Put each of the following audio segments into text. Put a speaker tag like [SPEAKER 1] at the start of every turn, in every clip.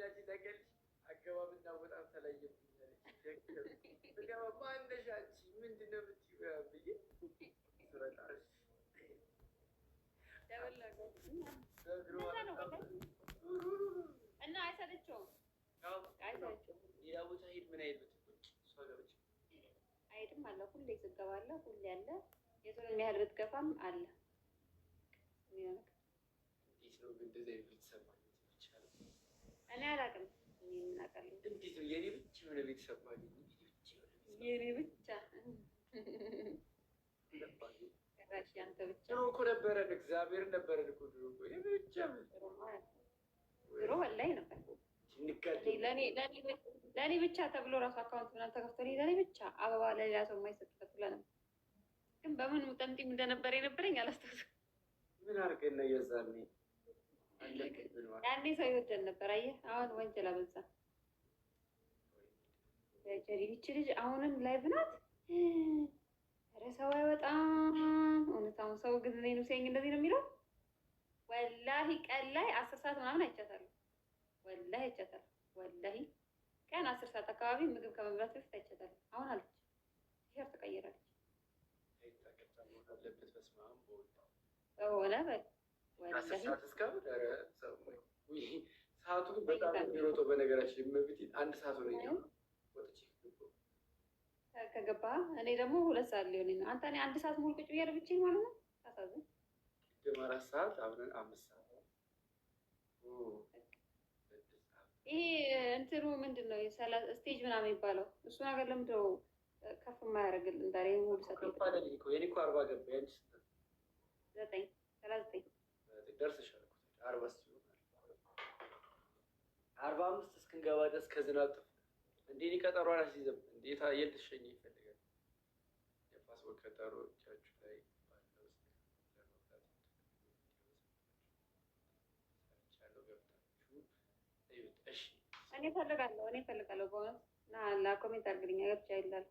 [SPEAKER 1] ያቺ ተቀል አገባብና በጣም ተለየብኝ። ገባ ማነሽ አንቺ ምንድን ነው የምትይው ብዬ ስረጣሽ
[SPEAKER 2] እና አይሰለቸውም።
[SPEAKER 1] ሌላ ቦታ ሄድ ምን አይነት እሷ ገብች
[SPEAKER 2] አይሄድም አለ ሁሌ ስገባለ ሁሌ አለ የቱን የሚያህል ብትገፋም አለ።
[SPEAKER 1] እንዴት ነው ግን እንደዚህ አይነት ቤተሰብ ማግኘት ይቻላል?
[SPEAKER 2] እኔ አላውቅም። እናውቃለን።
[SPEAKER 1] እንዴት ነው የኔ ብቻ የሆነ ቤተሰብ ማግኘት?
[SPEAKER 2] የኔ ብቻ ያንተ ብቻ
[SPEAKER 1] ድሮ እኮ ነበረን፣ እግዚአብሔር ነበረን እኮ ድሮ እኮ የኔ ብቻ
[SPEAKER 2] ድሮ ወላሂ ነበር። ለእኔ ብቻ ተብሎ ራሱ አካውንት ምናምን ተከፍቶልኝ ለእኔ ብቻ አበባ ለሌላ ሰው የማይሰጥበት ብላ ነበር። ግን በምን ጠምጢም እንደነበረ የነበረኝ አላስታውስም።
[SPEAKER 1] ምን አድርገን ነው የዛኔ
[SPEAKER 2] ያኔ ሰው ይወደን ነበር። አየህ አሁን ወንጀል አበዛ። ይህች ልጅ አሁንም ላይቭ ናት። ኧረ ሰው አይወጣም። እውነት አሁን ሰው ግን እኔን ውሰኝ እንደዚህ ነው የሚለው። ወላሂ ቀን ላይ 10 ሰዓት ምናምን አይቻታለሁ። ወላሂ አይቻታለሁ። ወላሂ ቀን 10 ሰዓት አካባቢ ምግብ ከመብላት በፊት አይቻታለሁ። አሁን አለች ይሄር ተቀይራለች። ሆነ በል
[SPEAKER 1] ሰዓቱ በጣም የሚሮጠው በነገራችን መብት 1 ሰዓት ሆነ
[SPEAKER 2] ከገባ እኔ ደግሞ 2 ሰዓት ሊሆን ነው። አንተ እኔ 1 ሰዓት ሙሉ ቁጭ ብዬ ብቻዬን ማለት ነው። ታሳዝን።
[SPEAKER 1] ቅድም 4 ሰዓት አብረን 5 ሰዓት
[SPEAKER 2] ይሄ እንትኑ ምንድን ነው ስቴጅ ምናምን የሚባለው እሱ ነገር ለምንድን ነው ከፍ የማያደርግልን? ዛሬ ሙሉ ሰዓት
[SPEAKER 1] የኔ እኮ 40 ገባ። ያንቺ
[SPEAKER 2] 39
[SPEAKER 1] ደርሰሻል። 40 ሲሆን 45 እስክንገባ ድረስ ከዝናብ ጥፍ እንዴ እኔ ቀጠሮ አላስይዝም። እንዴት የልትሸኝ ይፈልጋል? የፓስፖርት ቀጠሮ እጃችሁ ላይ ባለው
[SPEAKER 2] እኔ እፈልጋለሁ በእውነት እና ለኮሜንት አድርግልኝ ገብቻ ይላል።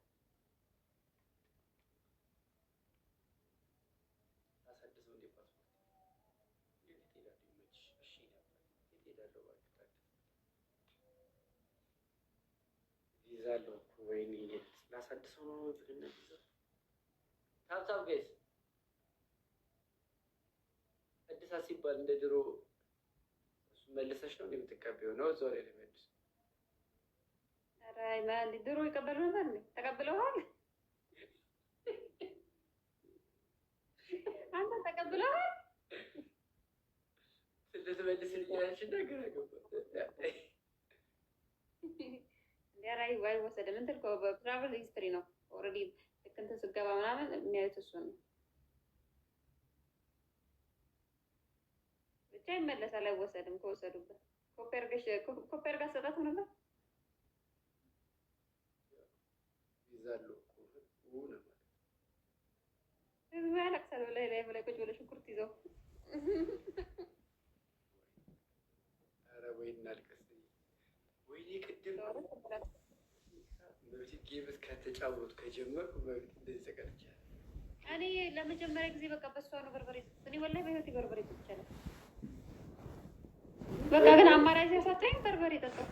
[SPEAKER 1] ይዛለሁ ወይኔ ላሳድሰው ነው ብለና ታብታብ ጋይስ እድሳት ሲባል እንደ ድሮ እሱ መልሰሽ ነው የምትቀበይው ነው እዛው ላይ ለመድስ
[SPEAKER 2] አራይ ማን ድሮ ይቀበሉ ነበር ነው ተቀብለዋል። አንተ ተቀብለዋል
[SPEAKER 1] ስለተመልስልኛለሽ ነገር አገባ
[SPEAKER 2] ያራይ ዋይ ወሰደ ምን ተልኮ በትራቨል ሂስትሪ ነው ኦልሬዲ ልክ እንትን ስገባ ምናምን የሚያዩት እሱ ነው። ብቻ ይመለሳል አይወሰድም። ከወሰዱበት ኮፔር ጋር ሰጣት ነበር
[SPEAKER 1] ይዛሉ ነው
[SPEAKER 2] ህዝቡ ያለቅሳል። ላይ ቁጭ ብለሽ ሽንኩርት ይዘው
[SPEAKER 1] ኧረ ወይ እናልቅስ ወይኔ ቅድም መብት ጌምስ ከተጫወቱ ከጀመርኩ መብት እንደዚህ ተቀርቻለሁ።
[SPEAKER 2] እኔ ለመጀመሪያ ጊዜ በቃ በሷ ነው በርበሬ እኔ ወላሂ በህይወቴ በርበሬ ይቻላል። በቃ ግን አማራጭ ሲያሳጣኝ በርበሬ ጠጣሁ።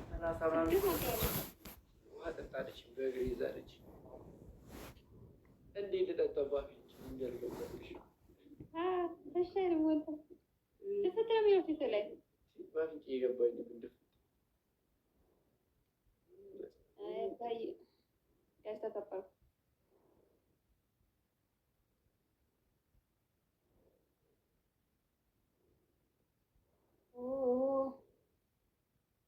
[SPEAKER 1] ውሃ ጠጣለች በእግር ይዛለች። እንዴት ልጠጣባት እንዲያልገባልሽ
[SPEAKER 2] እሺ ነው ወንታ ተፈጥሮ ነው ፊት ላይ
[SPEAKER 1] ባንቺ የገባኝ እንደፍ
[SPEAKER 2] አይ ያስተጣጣው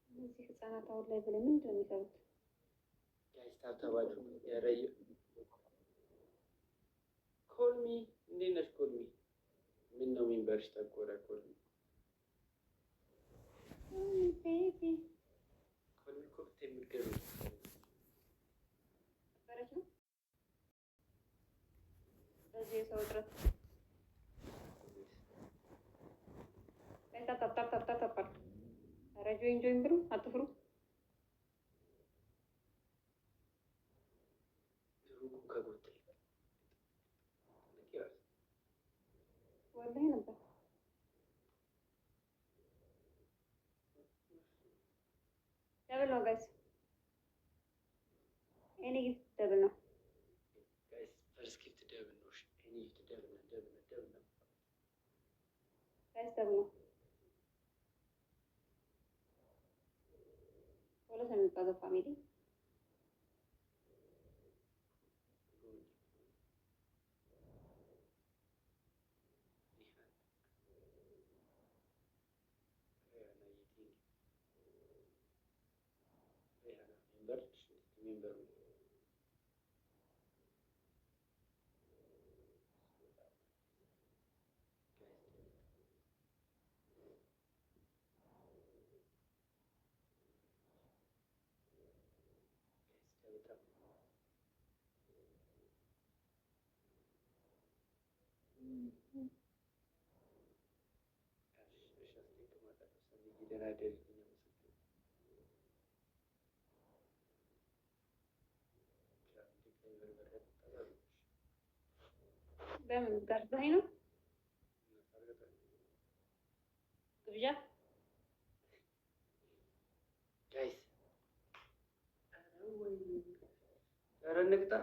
[SPEAKER 2] እዚህ ህፃናት አሁን ላይ ብለህ ምንድን ነው የሚሰሩት?
[SPEAKER 1] ያስታተባሉ ያረየ ኮልሚ እንዴት ነሽ ኮልሚ? ምን ነው ሚንበርሽ ተቆረ ኮልሚ
[SPEAKER 2] ቤቢ
[SPEAKER 1] ኮልሚ ኮክቴ የሚገርም
[SPEAKER 2] በረች ነው በዚህ የሰው እጥረት ታታታታታታ ኧረ ጆይን ብሉ አትፍሩ። ወላሂ ነበር ደብል ነው ጋይስ። እኔ ጊፍት ደብል ነው
[SPEAKER 1] ጋይስ። ፈርስት ጊፍት ደብል ነው። እኔ ጊፍት ደብል ነው።
[SPEAKER 2] ጋይስ ደብል ነው። ሁለት ነው የሚባለው ፋሚሊ በምን ጋርዛኝ ነው ግብዣ
[SPEAKER 1] ጋይስ። ኧረ እንቅጣ።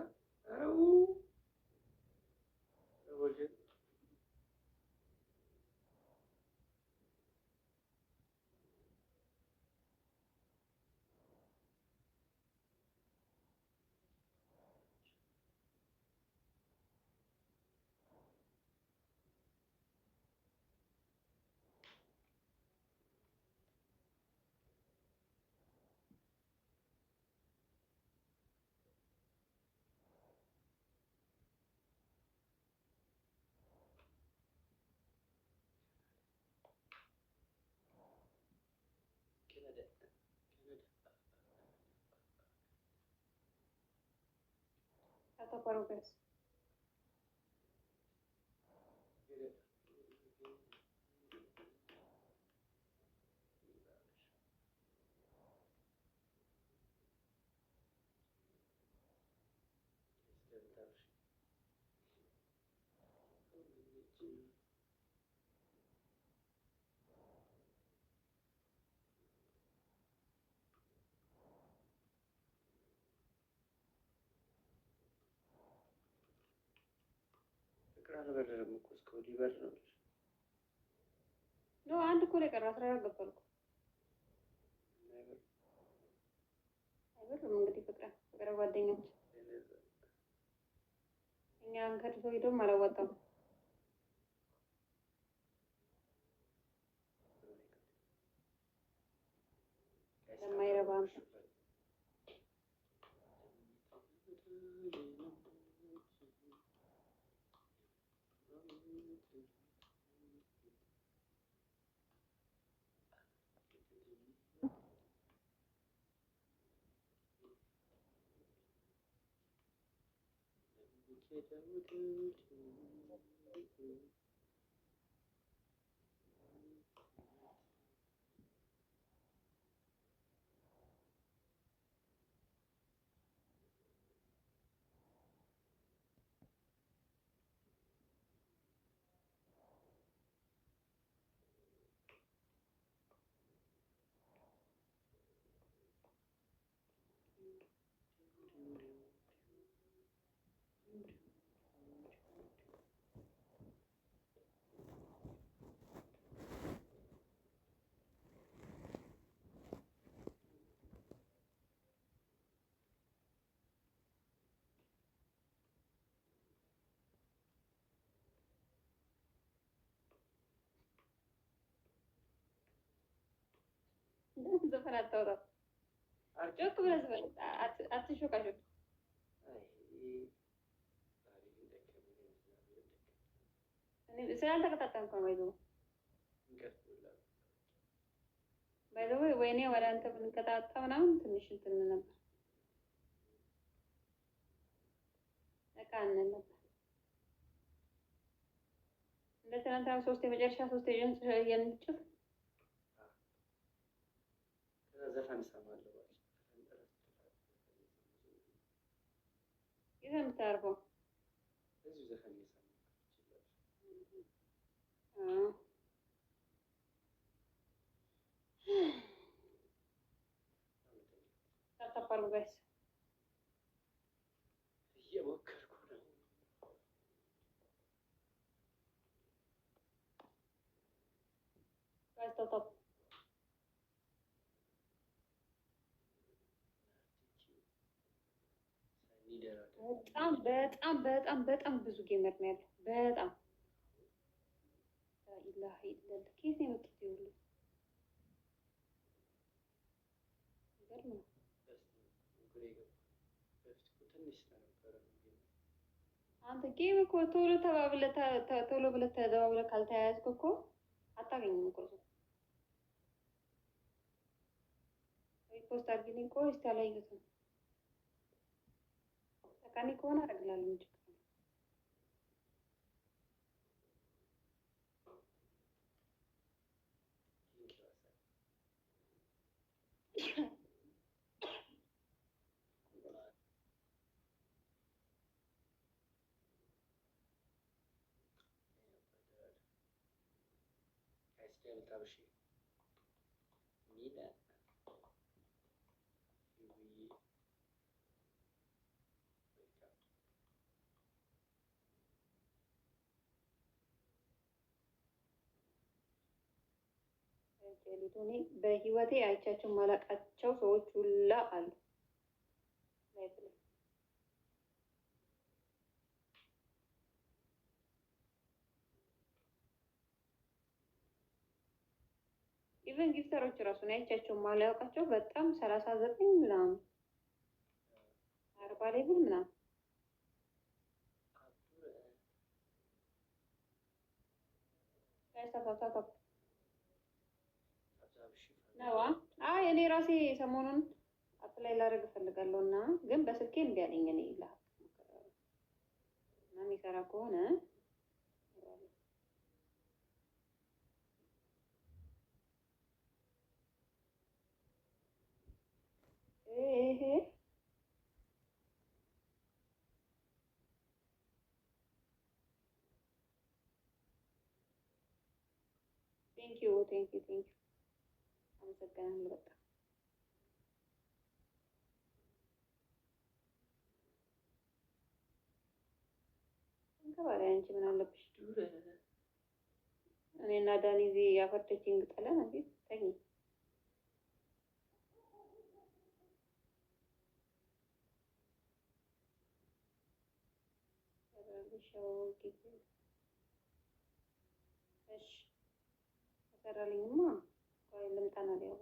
[SPEAKER 2] ተቆሩ ጋይስ
[SPEAKER 1] ፍቅር አልበረረም እኮ እስከ ወዲህ በር ነው።
[SPEAKER 2] አንድ እኮ ነው የቀረ 14 ገባልኩ። አይበርም እንግዲህ ፍቅር ጓደኞች እኛን ከድቶ ሄዶም አላወጣም። ለማይረባ ዘፈን አታውጣም። ጮክ ብለህ ዘፈን አትሾካሾክ። ስላልተቀጣጠምኩ ነው ባይዘው ወይኔ ወደ አንተ ብንቀጣጣ ምናምን ትንሽ እንትን ነበር እቃ ነበር። እንደ ትናንትና ሶስት የመጨረሻ ሶስት የምንጭፍ
[SPEAKER 1] ዘፈን እሰማለሁ።
[SPEAKER 2] የት ነው የምታርፈው?
[SPEAKER 1] እዚሁ ዘፈን እየሰማሁ
[SPEAKER 2] አርጉ ጋይስ።
[SPEAKER 1] እየሞከርኩ ነው።
[SPEAKER 2] ጋይስ ታፕ በጣም ብዙ ጌመር ነው ያለው። በጣም ኢላሂ ኢላህ ኬት ነው የመጡት ይሁሉ ይገርም ነው። አንተ ጌም እኮ ቶሎ ብለህ ተደዋውለህ ካልተያያዝክ እኮ አታገኝም እኮ ሰው። ሪፖስት አድርጊልኝ እኮ እስቲ አላየሁትም። ጠቃሚ ከሆነ አደርግልሃለሁ እንጂ እኔ በህይወቴ አይቻቸው ማላቃቸው ሰዎች ሁላ አሉ። ኢቨን ጊፍተሮች ራሱ ነው አይቻቸው ማላውቃቸው በጣም 39 ምናምን 40 ሌቭል ምናምን ነዋ። አይ እኔ ራሴ ሰሞኑን አፕላይ ላደርግ እፈልጋለሁ እና ግን በስልኬ እምቢ አለኝ። እኔ ይላል እና የሚሰራ ከሆነ ቴንኪው አመሰግናለሁ በጣም እንከባለ አንቺ ምን አለብሽ? እኔና ዳኒ እዚህ ያፈርተችኝ ጥለን እንዴ ተኝ እሺ ተሰራልኝማ ቆይ ልምጣና ሊያው